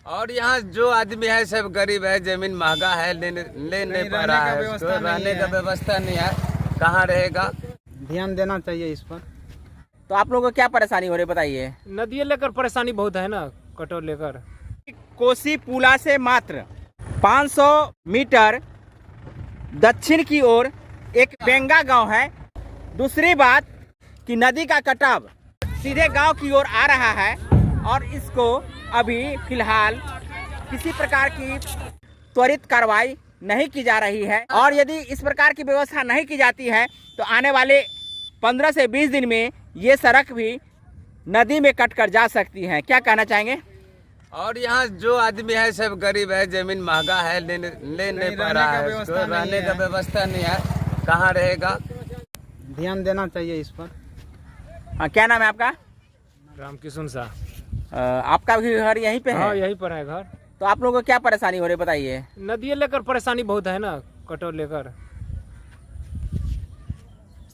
और यहाँ जो आदमी है सब गरीब है, जमीन महंगा है, ले नहीं पा रहा है, उसको रहने का व्यवस्था नहीं है, कहाँ रहेगा। ध्यान देना चाहिए इस पर। तो आप लोगों को क्या परेशानी हो रही है बताइए। नदियाँ लेकर परेशानी बहुत है ना, कटोर लेकर। कोसी पुला से मात्र 500 मीटर दक्षिण की ओर एक बेंगा गांव है। दूसरी बात कि नदी का कटाव सीधे गांव की ओर आ रहा है और इसको अभी फिलहाल किसी प्रकार की त्वरित कार्रवाई नहीं की जा रही है। और यदि इस प्रकार की व्यवस्था नहीं की जाती है तो आने वाले 15 से 20 दिन में ये सड़क भी नदी में कटकर जा सकती है। क्या कहना चाहेंगे। और यहाँ जो आदमी है सब गरीब है, जमीन महंगा है, ले नहीं पा रहा है, उसको रहने का व्यवस्था नहीं है, कहाँ रहेगा। ध्यान देना चाहिए इस पर। हाँ, क्या नाम है आपका। रामकिशन शाह। आपका भी घर यहीं पे है। हाँ, यहीं पर है घर। तो आप लोगों को क्या परेशानी हो रही है बताइए। नदियाँ लेकर परेशानी बहुत है ना, कटोर लेकर।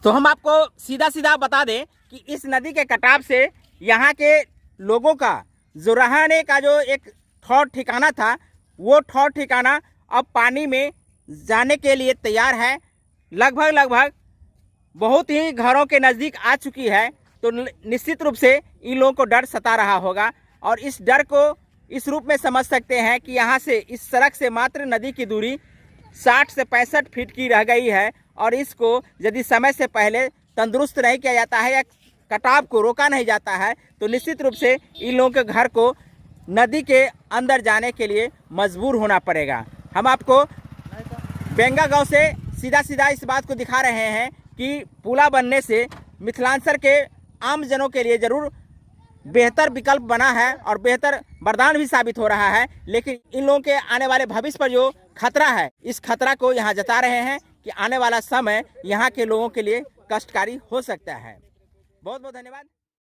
तो हम आपको सीधा सीधा बता दें कि इस नदी के कटाव से यहाँ के लोगों का जो रहने का जो एक ठौर ठिकाना था, वो ठौर ठिकाना अब पानी में जाने के लिए तैयार है। लगभग बहुत ही घरों के नज़दीक आ चुकी है। तो निश्चित रूप से इन लोगों को डर सता रहा होगा और इस डर को इस रूप में समझ सकते हैं कि यहाँ से इस सड़क से मात्र नदी की दूरी 60 से 65 फीट की रह गई है और इसको यदि समय से पहले तंदुरुस्त नहीं किया जाता है या कटाव को रोका नहीं जाता है तो निश्चित रूप से इन लोगों के घर को नदी के अंदर जाने के लिए मजबूर होना पड़ेगा। हम आपको बेंगा गांव से सीधा इस बात को दिखा रहे हैं कि पुला बनने से मिथिलांचल के आम जनों के लिए ज़रूर बेहतर विकल्प बना है और बेहतर वरदान भी साबित हो रहा है। लेकिन इन लोगों के आने वाले भविष्य पर जो खतरा है, इस खतरा को यहाँ जता रहे हैं कि आने वाला समय यहाँ के लोगों के लिए कष्टकारी हो सकता है। बहुत बहुत धन्यवाद।